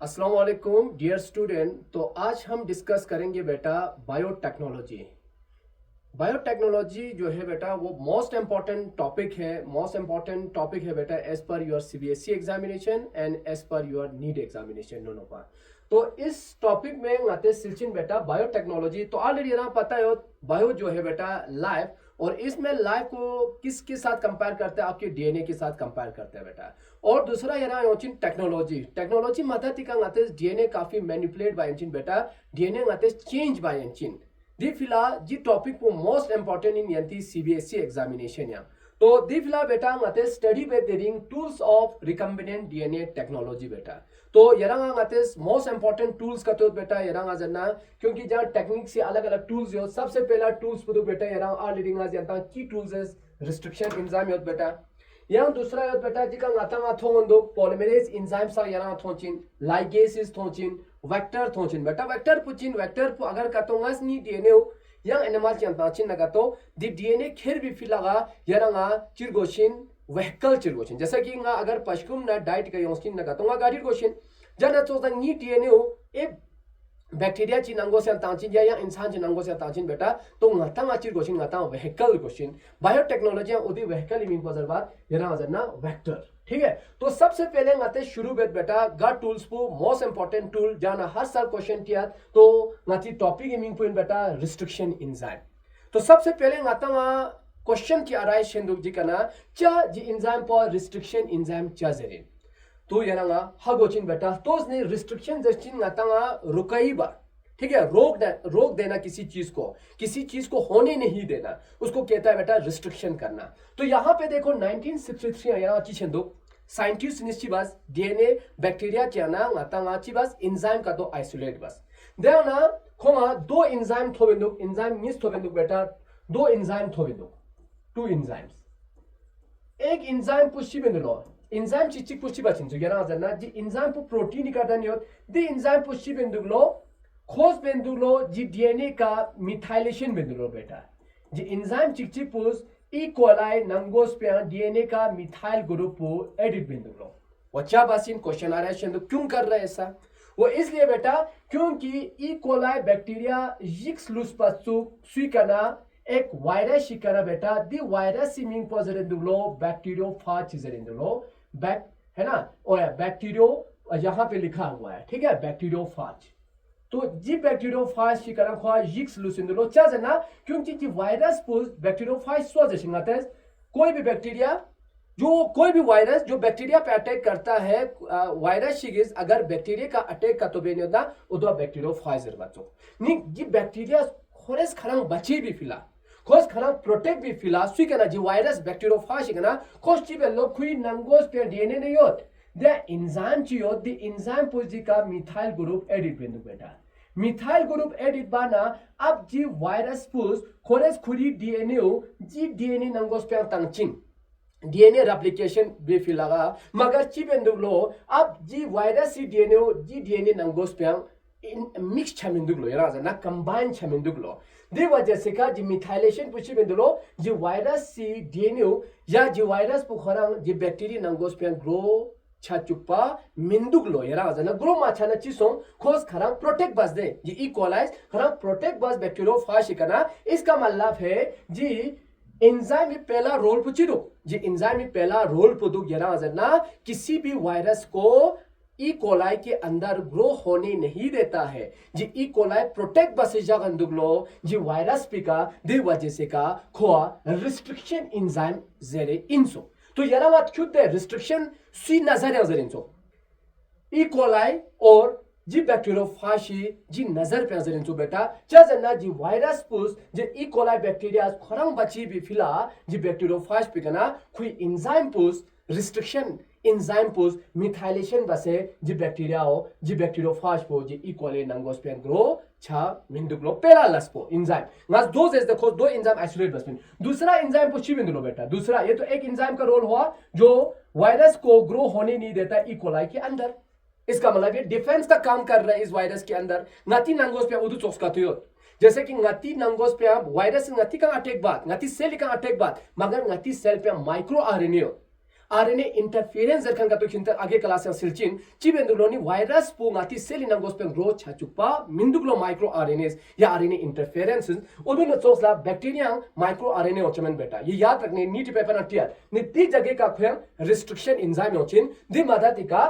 अस्सलाम वालेकुम dear student. तो आज हम डिस्कस करेंगे बेटा बायोटेक्नोलॉजी। बायोटेक्नोलॉजी जो है बेटा वो मोस्ट इंपॉर्टेंट टॉपिक है बेटा as per your CBSE examination and as per your NEET examination दोनों का। तो इस टॉपिक में आते सिलसिन बेटा बायोटेक्नोलॉजी। तो ऑलरेडी ना पता है बायो जो है बेटा लाइफ, और इसमें लाइफ को किसके साथ कंपेयर करते हैं, आपके डीएनए के साथ कंपेयर करते हैं बेटा। और दूसरा ये ना टेक्नोलॉजी मदद आते डीएनए काफी मैनिपुलेट बाय बेटा, डीएनए आते चेंज बाय दी फिलहाल जी टॉपिक को मोस्ट इंपॉर्टेंट इन यंती सीबीएसई एग्जामिनेशन या। तो दी फिलहाल बेटा आते स्टडी विद देरिंग tools of recombinant DNA technology बेटा। तो यरंग आते मोस्ट इंपॉर्टेंट टूल्स का तो बेटा यरंग आ जाना, क्योंकि जहां टेक्निक से अलग अलग टूल्स हो। सबसे पहला टूल्स पर बेटा यरंग आ लीडिंग आ जाता की टूल्स है रिस्ट्रिक्शन एंजाइम योत बेटा। यहाँ दूसरा योत बेटा जी का गाता गाथो वंदो पॉलीमरेज एंजाइम सा यरंग थोचिन लाइगेसेस थोचिन वेक्टर थोचिन बेटा। वेक्टर पुचिन वेक्टर पु अगर कतोंगस नी डीएनए हो yang animal चिंता चिन नगातो दी डीएनए खेर भी फिलागा यरंगा चिरगोशिन वेहिकल चिरगोशिन। जैसा कि nga अगर पशकुम ना डाइट का योंस्किन नगातो nga गाड़ी गोशिन जना तो नी डीएनए हो ए बैक्टीरिया चिनंगो से तांचिन या इंसान चिनंगो से तांचिन बेटा। तो ngata ngachir गोशिन ngata वेहिकल गोशिन बायोटेक्नोलॉजी उदी वेहिकल इमिंग पजरबाद यरंगा जना वेक्टर। ठीक है, तो सबसे पहले गाते शुरू बेट बेटा गा टूल्स को मोस्ट इंपॉर्टेंट टूल जाना हर साल क्वेश्चन किया। तो गाती टॉपिक इमिंग पॉइंट बेटा रिस्ट्रिक्शन एंजाइम। तो सबसे पहले गाता गा क्वेश्चन की आराय शेंदुक जी कना चा जी एंजाइम पर रिस्ट्रिक्शन एंजाइम चा जरिन। तो यरंगा हगोचिन बेटा तो उसने रिस्ट्रिक्शन जस्टिन गाता गा रुकईबा। ठीक है, रोक देना किसी चीज को होने नहीं देना, उसको कहता है बेटा रिस्ट्रिक्शन करना। तो यहां पे देखो 1963 यहाँ अच्छी छंदो साइंटिस्ट निश्चित बस डीएनए बैक्टीरिया क्या ना गाता गाची बस एंजाइम का तो आइसोलेट बस देव ना खोमा दो एंजाइम थोबेंदुक एंजाइम मिस थोबेंदुक बेटा। दो एंजाइम थोबेंदुक टू एंजाइम्स एक एंजाइम पुष्टि बेंदुलो एंजाइम चिचिक पुष्टि बचिन जो याना जना जी एंजाइम पु प्रोटीन निकाटा नहीं होत दी एंजाइम पुष्टि बेंदुलो खोज बेंदुलो जी डीएनए का मिथाइलेशन बेंदुलो बेटा। जी एंजाइम चिचिक पुस ई कोलाई नंगोस्पिया डीएनए का मिथाइल ग्रुप को एडिट बेंदुलो। वच्चा बासिन क्वेश्चन आ रहा है शेंदु क्यों कर रहा है ऐसा? वो इसलिए बेटा क्योंकि ई कोलाई बैक्टीरिया यिक्स लुसपासु स्वीकना एक वायरस शिकना बेटा दी वायरस सिमिंग पॉजिटिव बैक्टीरियोफाज चीजेंदुलो बैक है ना, और बैक्टीरियो यहां पे लिखा हुआ है। ठीक है, बैक्टीरियोफाज। तो जी बैक्टीरियोफाज शिकना खवा यिक्स लुसिंदुलो चा जना क्योंकि जी वायरस पुस बैक्टीरियोफाज सो जशिंगाते कोई भी बैक्टीरिया कोई भी वायरस जो बैक्टीरिया पे अटैक करता है वायरस शिगिस अगर बैक्टीरिया का अटैक का तो बेने होता उदवा बैक्टीरियोफाज बचो नी जी बैक्टीरिया खोरेस खरंग बची भी फिला खोस खरंग प्रोटेक्ट भी फिला सुई कना जी वायरस बैक्टीरियोफाज शिकना खोस चिबे लो खुई नंगोस पे डीएनए नहीं होत द एंजाइम चियो द एंजाइम पुस जी का मिथाइल ग्रुप एडिट बेंदु बेटा। मिथाइल ग्रुप एडिट बाना अब जी वायरस पुस खोरेस खुरी डीएनए जी डीएनए नंगोस पे तंगचिन डीएनए रेप्लिकेशन भी फिलागा मगर चिबेंदुलो अब जी वायरस सी डीएनए नंगोस पे मिक्स छमेंदुलो यार ना कंबाइन छमेंदुलो दे वजह से का जी मिथाइलेशन पुछि बेंदुलो जी वायरस सी डीएनए या जी वायरस पुखरंग जी बैक्टीरिया नंगोस पे ग्रो छाचुपा मिंदुगलो यार ना ग्रो माछाना चिसों खोस खरंग प्रोटेक्ट बस दे जी ई कोलाइज खरंग प्रोटेक्ट बस बैक्टीरियोफाज शिकना। इसका मतलब है जी एंजाइम में पहला रोल पुचिरो जी एंजाइम में पहला रोल पुदुक याना जना किसी भी वायरस को ई कोलाई के अंदर ग्रो होने नहीं देता है। जी ई कोलाई प्रोटेक्ट बस जगंदुगलो जी वायरस पिका दे वजह से का खोआ रिस्ट्रिक्शन एंजाइम जेरे इंसो। तो याना बात खुद है रिस्ट्रिक्शन सी नजर नजर इंसो ई कोलाई और जी बैक्टीरियोफाजी जी नजर पे नजर इंसो बेटा जना जी वायरस पुस जी ई कोलाई बैक्टीरिया खरंग बची भी फिला जी बैक्टीरियोफाज पिकना खुई एंजाइम पुस रिस्ट्रिक्शन एंजाइम पुस मिथाइलेशन बसे जी बैक्टीरिया हो जी बैक्टीरियोफाज पो जी ई कोलाई नंगोस पे ग्रो छा मिंदुग्लो पेला लसपो एंजाइम नस दो जैसे देखो दो एंजाइम आइसोलेट बस में दूसरा एंजाइम पुस ची बिंदुलो बेटा। दूसरा ये तो एक एंजाइम का रोल हुआ जो वायरस को ग्रो होने नहीं देता ई कोलाई के अंदर। इसका मतलब ये डिफेंस का काम कर रहा है इस वायरस के अंदर। ngati nangos पे उदु चोक्स का जैसे कि ngati nangos पे वायरस ngati का अटैक बात ngati सेल का अटैक बात मगर ngati सेल पे माइक्रो आरएनए आरएनए इंटरफेरेंस जरखन का तो खिंतर आगे क्लास सिलचिन चिबेंदुलोनी वायरस पु नाती सेल नंगोस्पेन ग्रोथ छचुपा मिंदुगलो माइक्रो आरएनएस या आरएनए इंटरफेरेंस ओदुन चोसला बैक्टीरिया माइक्रो आरएनए ओचमन बेटा ये याद रखने नीट पेपर नटियर नित्य जगह का खुयम रिस्ट्रिक्शन एंजाइम ओचिन दि मदातिका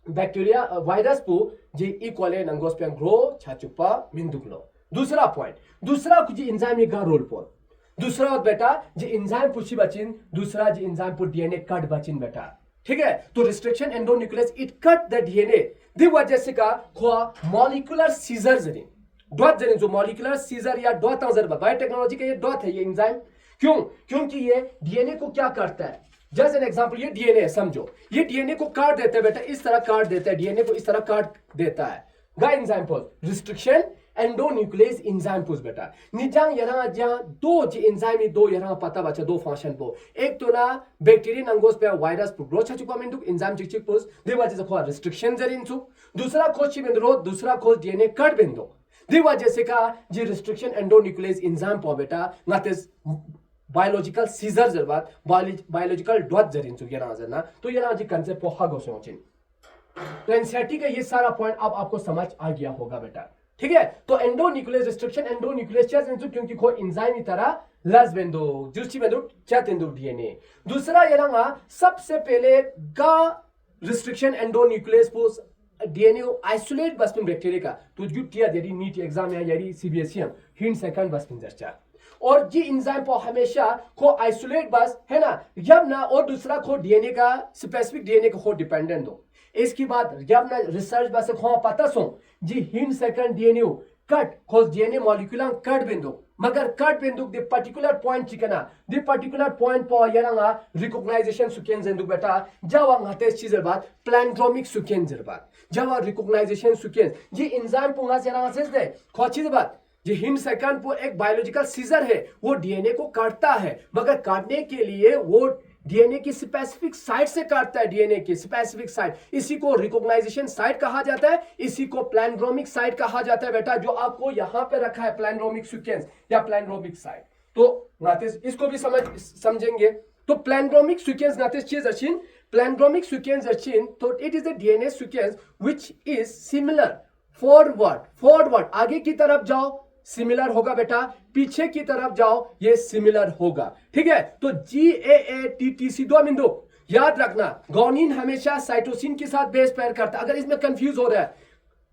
बैक्टीरिया वायरस पु जे इक्वले नंगोस्पेन ग्रो छचुपा मिंदुगलो दूसरा पॉइंट दूसरा कुछ एंजाइम का रोल पर दूसरा बेटा जो एंजाइम पुछी बचिन दूसरा जो एंजाइम पर डीएनए कट बचिन बेटा ठीक है तो restriction endonuclease it cut the DNA दि वजह से का खो मॉलिक्यूलर सीजर जरिन डॉट जरिन जो मॉलिक्यूलर सीजर या डॉट अंजर बायोटेक्नोलॉजी का ये डॉट है ये एंजाइम क्यों क्योंकि ये डीएनए को क्या करता है जस्ट एन एग्जांपल ये डीएनए समझो ये डीएनए को काट देता है बेटा इस तरह काट देता है डीएनए को इस तरह काट देता है गा एग्जांपल रिस्ट्रिक्शन एंडोन्यूक्लियस एंजाइम पुस बेटा निजांग यरा जा दो जे एंजाइम दो यरा पता बचा दो फंक्शन पो एक तो ना बैक्टीरिया नंगोस पे वायरस पु ग्रोथ छचुपा मिंदुक एंजाइम चिक पुस दे वजह से खो रिस्ट्रिक्शन जरिन छु दूसरा खोज चिबेंदरो दूसरा खोज डीएनए कट बिंदो दे वजह से का जे रिस्ट्रिक्शन एंडोन्यूक्लियस एंजाइम पो बेटा नातेस बायोलॉजिकल सीजर जरबात बायोलॉजिकल डॉट जरिन छु यरा जना तो यरा जी कांसेप्ट पो हागो सोचिन तो एनसीईआरटी का ये सारा पॉइंट अब आपको समझ आ गया होगा बेटा ठीक है तो एंडोन्यूक्लियस रिस्ट्रिक्शन एंडोन्यूक्लियस चेंज क्योंकि को एंजाइम की तरह लस बेंदो जुस्ची बेंदो चेंदो डीएनए दूसरा यरंगा सबसे पहले का रिस्ट्रिक्शन एंडोन्यूक्लियस पोस डीएनए आइसोलेट बस में बैक्टीरिया का तो जो टिया यदि नीट एग्जाम या यदि सीबीएसई हिंट सेकंड बस में जस्टा और जी एंजाइम को हमेशा को आइसोलेट बस है ना जब ना और दूसरा को डीएनए का स्पेसिफिक डीएनए को डिपेंडेंट हो इसके बाद जब ना रिसर्च बस को पता सो जी हिंट सेकंड डीएनए कट खोज डीएनए मॉलिक्यूलर कट बिंदु मगर कट बिंदु द पर्टिकुलर पॉइंट चिकना द पर्टिकुलर पॉइंट पो यरंगा रिकॉग्नाइजेशन सुकेन जेंदु बेटा जावा ngate चीजर बात प्लैंड्रोमिक सुकेन जर बात जावा रिकॉग्नाइजेशन सुकेन जी एंजाइम पुंगा यरंगा सेज दे खोची बात जी हिंट सेकंड पो एक बायोलॉजिकल सीजर है वो डीएनए को काटता है मगर काटने के लिए वो डीएनए की स्पेसिफिक साइट से काटता है डीएनए की स्पेसिफिक साइट इसी को रिकॉग्नाइजेशन साइट कहा जाता है इसी को प्लैंड्रोमिक साइट कहा जाता है बेटा जो आपको यहां पे रखा है प्लैंड्रोमिक सीक्वेंस या प्लैंड्रोमिक साइट तो नातिस इसको भी समझेंगे तो प्लैंड्रोमिक सीक्वेंस नातिस चीज अचिन प्लैंड्रोमिक सीक्वेंस अचिन तो it is a DNA sequence which is similar forward आगे की तरफ जाओ सिमिलर होगा बेटा पीछे की तरफ जाओ ये सिमिलर होगा ठीक है तो GAATTC दो बिंदु याद रखना गॉनिन हमेशा साइटोसिन के साथ बेस पेयर करता अगर इसमें कंफ्यूज हो रहा है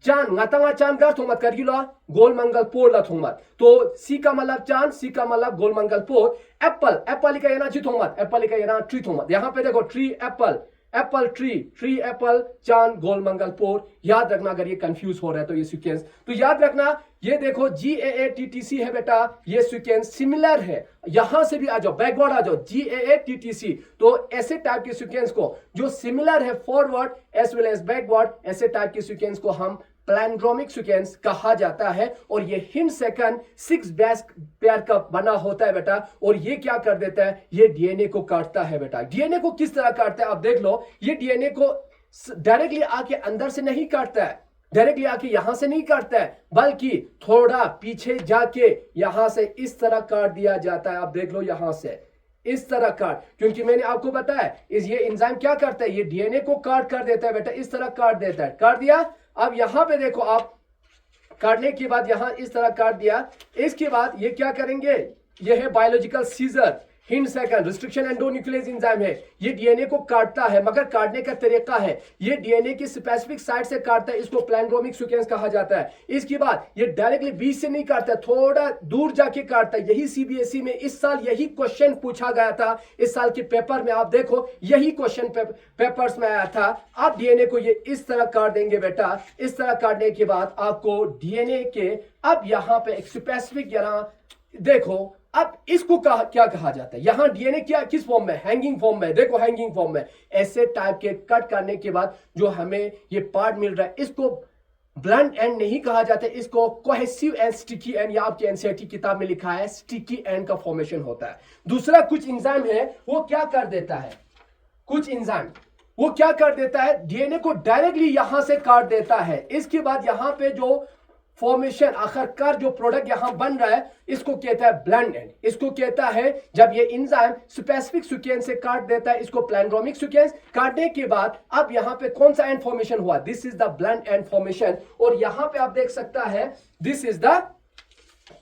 चांद ngata चांद कर थोमत कर गिलो गोल मंगल पोर ला थोमत तो सी का मतलब चांद सी का मतलब गोल मंगल पोर एप्पल का याना जी थोमत एप्पल का याना ट्री थोमत यहां पे देखो ट्री एप्पल ट्री एप्पल चांद गोल मंगल पोर याद रखना अगर ये कंफ्यूज हो रहा है तो ये सीक्वेंस तो याद रखना ये देखो GAATTC है बेटा ये सीक्वेंस सिमिलर है यहां से भी आ जाओ बैकवर्ड आ जाओ GAATTC तो ऐसे टाइप के सीक्वेंस को जो सिमिलर है forward as well as backward ऐसे टाइप के सीक्वेंस को हम प्लैंड्रोमिक सीक्वेंस कहा जाता है और ये हिंट सेकंड 6 बेस पेयर का बना होता है बेटा और ये क्या कर देता है ये डीएनए को काटता है बेटा डीएनए को किस तरह काटता है आप देख लो ये डीएनए को डायरेक्टली आके अंदर से नहीं काटता है डायरेक्टली आके यहां से नहीं काटता है बल्कि थोड़ा पीछे जाके यहां से इस तरह काट दिया जाता है आप देख लो यहां से इस तरह काट क्योंकि मैंने आपको बताया ये एंजाइम क्या करता है ये डीएनए को काट कर देता है बेटा इस तरह काट देता है काट दिया अब यहां पे देखो आप काटने के बाद यहां इस तरह काट दिया इसके बाद ये क्या करेंगे ये है biological scissor hint second restriction endonuclease enzyme है ये डीएनए को काटता है मगर काटने का तरीका है ये डीएनए की स्पेसिफिक साइट से काटता है इसको प्लैंड्रोमिक सीक्वेंस कहा जाता है इसके बाद ये डायरेक्टली बीच से नहीं काटता थोड़ा दूर जाके काटता है यही सीबीएसई में इस साल यही क्वेश्चन पूछा गया था इस साल के पेपर में आप देखो यही क्वेश्चन पेपर्स में आया था आप डीएनए को ये इस तरह काट देंगे बेटा इस तरह काटने के बाद आपको डीएनए के अब यहां पे एक स्पेसिफिक यहां देखो अब इसको क्या कहा जाता है यहां डीएनए क्या किस फॉर्म में हैंगिंग फॉर्म में देखो हैंगिंग फॉर्म में ऐसे टाइप के कट करने के बाद जो हमें ये पार्ट मिल रहा है इसको ब्लंट एंड नहीं कहा जाता इसको कोहेसिव एंड स्टिकी एंड या आपकी एनसीईआरटी किताब में लिखा है स्टिकी एंड का फॉर्मेशन होता है दूसरा कुछ एंजाइम है वो क्या कर देता है कुछ एंजाइम वो क्या कर देता है डीएनए को डायरेक्टली यहां से काट देता है इसके बाद यहां पे जो फॉर्मेशन, आखिरकार जो प्रोडक्ट यहां बन रहा है इसको कहता है ब्लेंड एंड। इसको कहता है जब ये एंजाइम स्पेसिफिक सीक्वेंस से काट देता है इसको प्लैंड्रोमिक सीक्वेंस, काटने के बाद अब यहां पे कौन सा एंड फॉर्मेशन हुआ, this is the blend and formation. और यहां पे आप देख सकता है this is the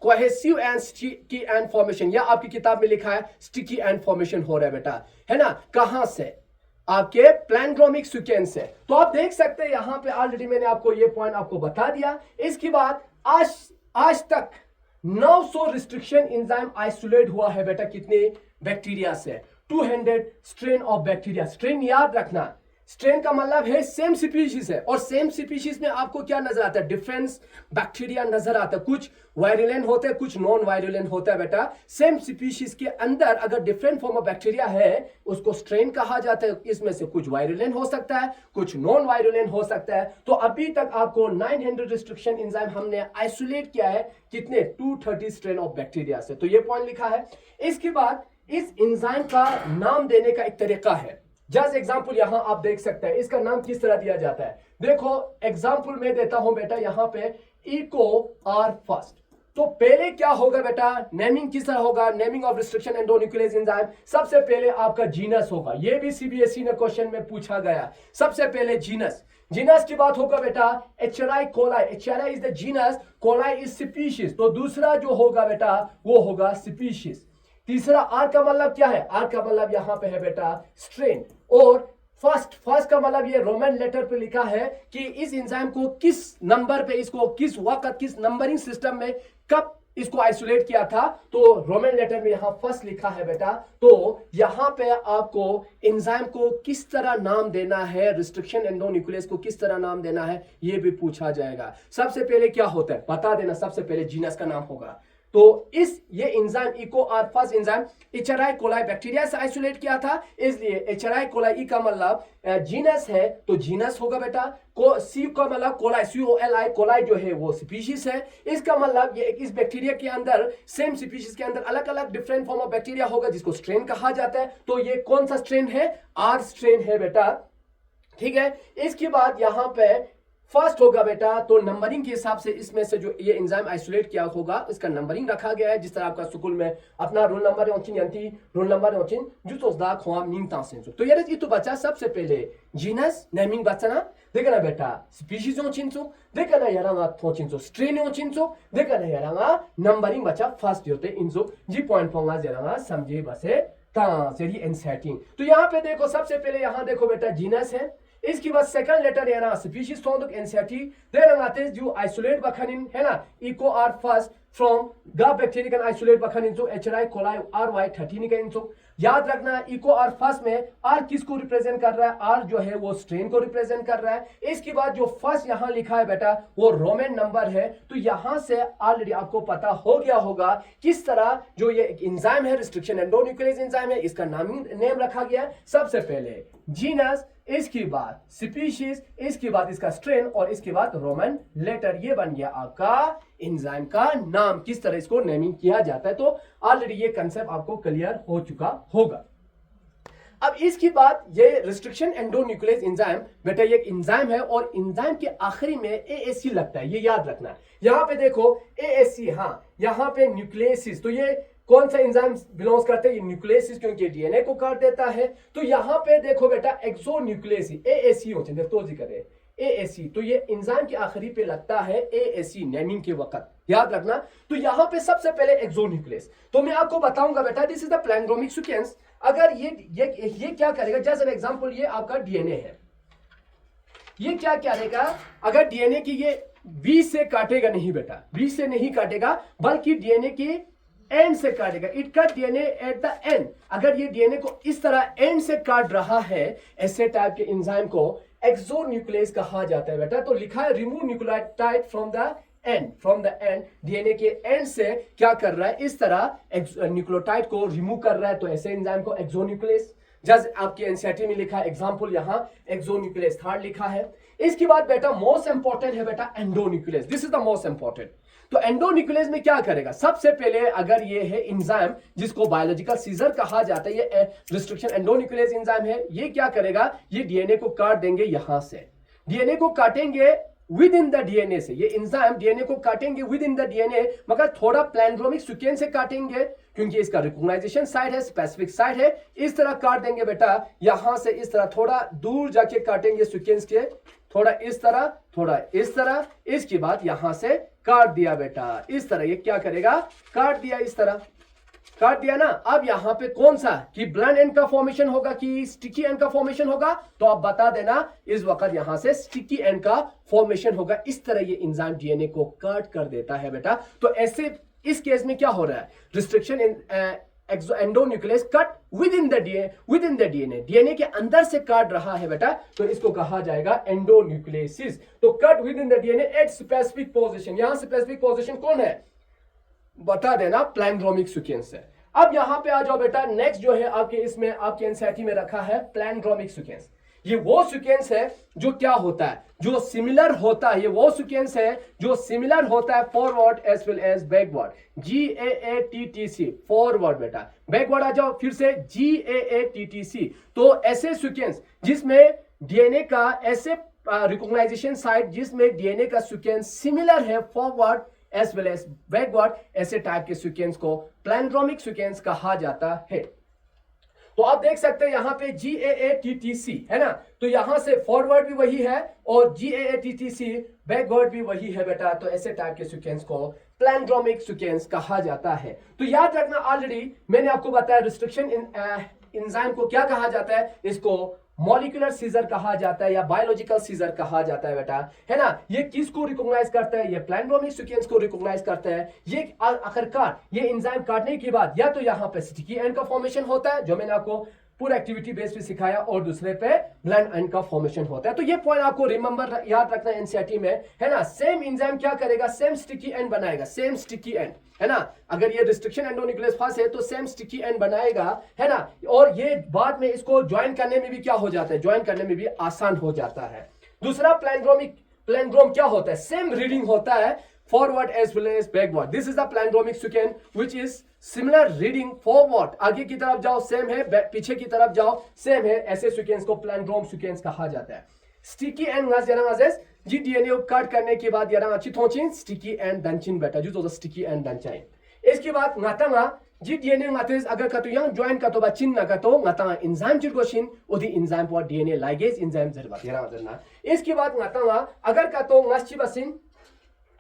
cohesive and sticky and formation, या आपकी किताब में लिखा है स्टिकी एंड फॉर्मेशन हो रहा है बेटा, है ना। कहां से, आपके प्लैंड्रोमिक सीक्वेंस से। तो आप देख सकते हैं यहां पे ऑलरेडी मैंने आपको ये पॉइंट आपको बता दिया। इसके बाद आज तक 900 रिस्ट्रिक्शन एंजाइम आइसोलेट हुआ है बेटा, कितने बैक्टीरिया से, 200 स्ट्रेन ऑफ बैक्टीरिया। स्ट्रेन याद रखना, स्ट्रेन का मतलब है सेम स्पीशीज है, और सेम स्पीशीज में आपको क्या नजर आता है, डिफरेंस बैक्टीरिया नजर आता है। कुछ वायरुलेंट होते हैं, कुछ नॉन वायरुलेंट होता है बेटा। सेम स्पीशीज के अंदर अगर डिफरेंट फॉर्म ऑफ बैक्टीरिया है उसको स्ट्रेन कहा जाता है। इसमें से कुछ वायरुलेंट हो सकता है, कुछ नॉन वायरुलेंट हो सकता है। तो अभी तक आपको 900 रिस्ट्रिक्शन एंजाइम हमने आइसोलेट किया है, कितने, 230 स्ट्रेन ऑफ बैक्टीरिया से। तो ये पॉइंट लिखा है। इसके बाद इस एंजाइम का नाम देने का एक तरीका है। जस्ट एग्जाम्पल यहां आप देख सकते हैं इसका नाम किस तरह दिया जाता है। देखो एग्जाम्पल मैं देता हूं बेटा, यहां पे इको आर फर्स्ट। तो पहले क्या होगा बेटा, नेमिंग किस तरह होगा, naming of restriction endonuclease enzyme. सबसे पहले आपका जीनस होगा, ये भी सीबीएसई ने क्वेश्चन में पूछा गया। सबसे पहले जीनस, जीनस की बात होगा बेटा Escherichia coli. Escherichia is the genus, coli is species. तो दूसरा जो होगा बेटा वो होगा स्पीशीज। तीसरा आर का मतलब क्या है, आर का मतलब यहां पे है बेटा स्ट्रेन। और फर्स्ट का मतलब ये रोमन लेटर पे लिखा है कि इस एंजाइम को किस नंबर पे, इसको किस वक्त, किस नंबरिंग सिस्टम में कब इसको आइसोलेट किया था। तो रोमन लेटर में यहां फर्स्ट लिखा है बेटा। तो यहां पे आपको एंजाइम को किस तरह नाम देना है, रिस्ट्रिक्शन एंडोन्यूक्लियस को किस तरह नाम देना है, ये भी पूछा जाएगा। सबसे पहले क्या होता है बता देना, सबसे पहले जीनस का नाम होगा। तो ये enzyme Eco R first enzyme Escherichia coli bacteria से आइसोलेट किया था, इसलिए एचेराई कोलाई का मतलब जीनस है तो जीनस होगा बेटा। सी का मतलब कोलाई, COLI, कोलाई जो है वो स्पीशीज है। इसका मतलब ये इस बैक्टीरिया के अंदर सेम स्पीशीज के अंदर अलग अलग डिफरेंट फॉर्म ऑफ बैक्टीरिया होगा जिसको स्ट्रेन कहा जाता है। तो ये कौन सा स्ट्रेन है, आर स्ट्रेन है बेटा, ठीक है। इसके बाद यहां पे फर्स्ट होगा बेटा, तो नंबरिंग के हिसाब से इसमें से जो ये एंजाइम आइसोलेट किया होगा इसका नंबरिंग रखा गया है। जिस तरह आपका स्कूल में अपना रोल नंबर है यंती रोल नंबर है जुतोस दा खोम निंगता सेंसो। तो ये इतो बच्चा सबसे पहले जीनस नेमिंग बच्चा देखा ना बेटा, स्पीशीज ओचिंसो देखा ना यारांगा थोचिंसो, स्ट्रेन ओचिंसो देखा ना यारांगा नंबरिंग बच्चा फर्स्ट होते इनसो जी पॉइंट पोंगा जरांगा समझे बसे ता सेरी एनसेटिंग। तो यहां पे देखो सबसे पहले यहां देखो बेटा जीनस है। इसके बाद सेकंड लेटर है ना स्पीशीज सोंदुक एनसेटी देना आते जो आइसोलेट बखनिन है ना Eco R first from the bacteria can isolate बखनिन जो एचराई कोलाई RY 13 का इनसो। याद रखना इको आर फर्स्ट में आर किसको रिप्रेजेंट कर रहा है, आर जो है वो स्ट्रेन को रिप्रेजेंट कर रहा है। इसके बाद जो फर्स्ट यहां लिखा है बेटा वो रोमन नंबर है। तो यहां से ऑलरेडी आपको पता हो गया होगा किस तरह जो ये एंजाइम है रिस्ट्रिक्शन एंडोन्यूक्लियस एंजाइम है, इसका नेम रखा गया। सबसे पहले जीनस, इसके बाद स्पीशीज, इसके बाद इसका स्ट्रेन और इसके बाद रोमन लेटर। ये बन गया आपका एंजाइम का नाम, किस तरह इसको नेमिंग किया जाता है। तो ऑलरेडी ये कंसेप्ट आपको क्लियर हो चुका होगा। अब इसके बाद ये रिस्ट्रिक्शन एंडोन्यूक्लियस एंजाइम बेटा ये एक एंजाइम है और एंजाइम के आखिरी में ASC लगता है, ये याद रखना। यहां पे देखो ASC, हाँ यहां पे न्यूक्लियसिस, तो ये कौन सा एंजाइम बिलोंग्स करते हैं, ये न्यूक्लियसिस, क्योंकि डीएनए को काट देता है। तो यहां पे देखो बेटा एक्सोन्यूक्लियस ASC होते हैं, तो जी करे ASC। तो ये एंजाइम के आखिरी पे लगता है ASC नेमिंग के वक्त, याद रखना। तो यहां पे सबसे पहले एक्सोन्यूक्लियस, तो मैं आपको बताऊंगा बेटा this is the palindromic sequence. अगर ये क्या करेगा, जैसे एन एग्जांपल ये आपका डीएनए है, ये क्या करेगा, अगर डीएनए की ये 20 से काटेगा नहीं बेटा, 20 से नहीं काटेगा बल्कि डीएनए की एंड से काटेगा। It cut DNA at the end. अगर ये डीएनए को इस तरह एंड से काट रहा है, ऐसे टाइप के एंजाइम को एक्सोन्यूक्लियस कहा जाता है बेटा। तो लिखा है remove nucleotide from the end, DNA के एंड से क्या कर रहा है, इस तरह न्यूक्लियोटाइड को रिमूव कर रहा है। तो ऐसे एंजाइम को एक्सोन्यूक्लियस, जस्ट आपके एनसीईआरटी में लिखा है एग्जांपल, यहां एक्सोन्यूक्लियस थर्ड लिखा है। इसके बाद बेटा मोस्ट इंपॉर्टेंट है बेटा endonuclease, this is the most important. तो एंडोन्यूक्लियस में क्या करेगा, सबसे पहले अगर ये है एंजाइम जिसको बायोलॉजिकल सीजर कहा जाता है, ये रिस्ट्रिक्शन एंडोन्यूक्लियस एंजाइम है, ये क्या करेगा, ये डीएनए को काट देंगे। यहां से डीएनए को काटेंगे विद इन द डीएनए से, ये एंजाइम डीएनए को काटेंगे विद इन द डीएनए, मगर थोड़ा प्लैंड्रोमिक सीक्वेंस से काटेंगे क्योंकि इसका रिकॉग्नाइजेशन साइट है, स्पेसिफिक साइट है। इस तरह काट देंगे बेटा, यहां से इस तरह थोड़ा दूर जाके काटेंगे सीक्वेंस के, थोड़ा इस तरह, थोड़ा इस तरह, इसके बाद यहां से काट दिया बेटा इस तरह। ये क्या करेगा, काट दिया, इस तरह काट दिया ना। अब यहां पे कौन सा कि ब्लंट एंड का फॉर्मेशन होगा कि स्टिकी एंड का फॉर्मेशन होगा, तो आप बता देना इस वक्त यहां से स्टिकी एंड का फॉर्मेशन होगा। इस तरह ये एंजाइम डीएनए को कट कर देता है बेटा। तो ऐसे इस केस में क्या हो रहा है, restriction in endonuclease cut with in the DNA, DNA के अंदर से काट रहा है बेटा, तो इसको कहा जाएगा एंडोन्यूक्लियसिस। तो cut with in the DNA at specific position, यहां स्पेसिफिक पोजीशन कौन है बता देना, प्लैंड्रोमिक सीक्वेंस है। अब यहां पे आ जाओ बेटा, नेक्स्ट जो है आपके इसमें आपके एनसीईआरटी में रखा है प्लैंड्रोमिक सीक्वेंस। ये वो सीक्वेंस है जो क्या होता है, जो सिमिलर होता है, ये वो सीक्वेंस है जो सिमिलर होता है forward as well as backward, GAATTC forward बेटा। बैकवर्ड आ जाओ फिर से, GAATTC। तो ऐसे सीक्वेंस जिसमें डीएनए का ऐसे रिकॉग्नाइजेशन साइट जिसमें डीएनए का सीक्वेंस सिमिलर है forward as well as backward, ऐसे टाइप के सीक्वेंस को प्लैंड्रोमिक सीक्वेंस कहा जाता है। तो आप देख सकते हैं यहां पे GAATTC है ना, तो यहां से फॉरवर्ड भी वही है और GAATTC बैकवर्ड भी वही है बेटा। तो ऐसे टाइप के सीक्वेंस को प्लैंड्रोमिक सीक्वेंस कहा जाता है। तो याद रखना, ऑलरेडी मैंने आपको बताया रिस्ट्रिक्शन एंजाइम को क्या कहा जाता है, इसको मॉलिक्यूलर सीजर कहा जाता है या बायोलॉजिकल सीजर कहा जाता है बेटा, है ना। ये किसको रिकॉग्नाइज करता है, ये प्लैंड्रोमिक सीक्वेंस को रिकॉग्नाइज करता है। ये आखिरकार ये एंजाइम काटने के बाद या तो यहाँ पे स्टिकी एंड का फॉर्मेशन होता है जो मैंने आपको पूरा एक्टिविटी बेस पे सिखाया, और दूसरे पे ब्लंट एंड का फॉर्मेशन होता है। तो ये पॉइंट आपको रिमेंबर याद रखना एनसीईआरटी में, है ना। सेम एंजाइम क्या करेगा, सेम स्टिकी एंड बनाएगा, सेम स्टिकी एंड, है ना। अगर ये रिस्ट्रिक्शन एंडोन्यूक्लियस फास है तो सेम स्टिकी एंड बनाएगा, है ना। और ये बाद में इसको ज्वाइन करने में भी क्या हो जाता है, ज्वाइन करने में भी आसान हो जाता है। दूसरा प्लैंड्रोम क्या होता है, सेम रीडिंग होता है forward as well as backward. This is the palindromic sequence which is similar reading forward, आगे की तरफ जाओ सेम है, पीछे की तरफ जाओ सेम है, ऐसे सीक्वेंस को प्लैंड्रोम सीक्वेंस कहा जाता है। स्टिकी एंड जी डीएनए काट करने के बाद यारा अच्छी थोचिन स्टिकी एंड दंचिन बेटा, जो स्टिकी एंड दंचाइन। इसके बाद ngata जी डीएनए ngates अगर कतो yang join कतो बा चिन ना कतो ngata एंजाइम चिरगोशिन ओदी एंजाइम पर डीएनए लाइगेज एंजाइम जरबा यारा वजना। इसके बाद ngata अगर कतो ngaschi बसिन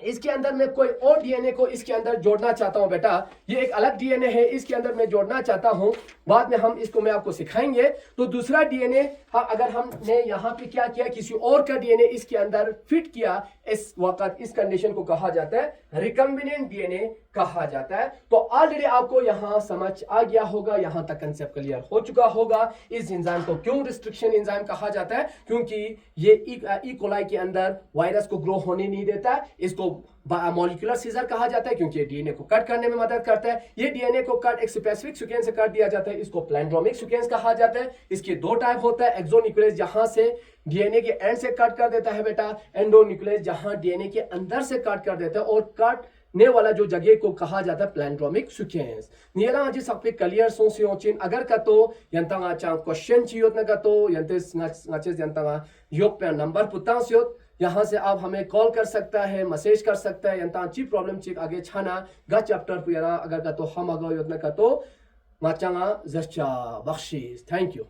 इसके अंदर मैं कोई और डीएनए को इसके अंदर जोड़ना चाहता हूं बेटा, ये एक अलग डीएनए है, इसके अंदर मैं जोड़ना चाहता हूं, बाद में हम इसको मैं आपको सिखाएंगे। तो दूसरा डीएनए अगर हमने यहां पे क्या किया, किसी और का डीएनए इसके अंदर फिट किया, इस वक्त इस कंडीशन को कहा जाता है रिकम्बिनेंट डीएनए कहा जाता है। तो ऑलरेडी आपको यहां समझ आ गया होगा, यहां तक कंसेप्ट क्लियर हो चुका होगा। इस एंजाइम को क्यों रिस्ट्रिक्शन एंजाइम कहा जाता है, क्योंकि ये ई कोलाई के अंदर वायरस को ग्रो होने नहीं देता। इसको मॉलिक्यूलर सीजर कहा जाता है क्योंकि डीएनए को कट करने में मदद करता है। ये डीएनए को कट एक स्पेसिफिक सीक्वेंस से कर दिया जाता है, इसको प्लैंड्रोमिक सीक्वेंस कहा जाता है। इसके दो टाइप होता है, एक्सोन्यूक्लियस जहां से डीएनए के एंड से कट कर देता है बेटा, एंडोन्यूक्लियस जहां डीएनए के अंदर से कट कर देता है, और काटने वाला जो जगह को कहा जाता है प्लैंड्रोमिक सीक्वेंस। नियरा जी सब पे क्लियर सोसियोचिन अगर का तो यंतंगा चांग क्वेश्चन चियोत न का तो यंतेस नचेस यंतंगा योग पे नंबर पुतांसियोत, यहां से आप हमें कॉल कर सकता है, मैसेज कर सकता है। यंता ची प्रॉब्लम चिक आगे छाना गा चैप्टर पुयरा अगर का तो हम अगो योजना का तो माचांगा जस्चा बख्शीश। Thank you.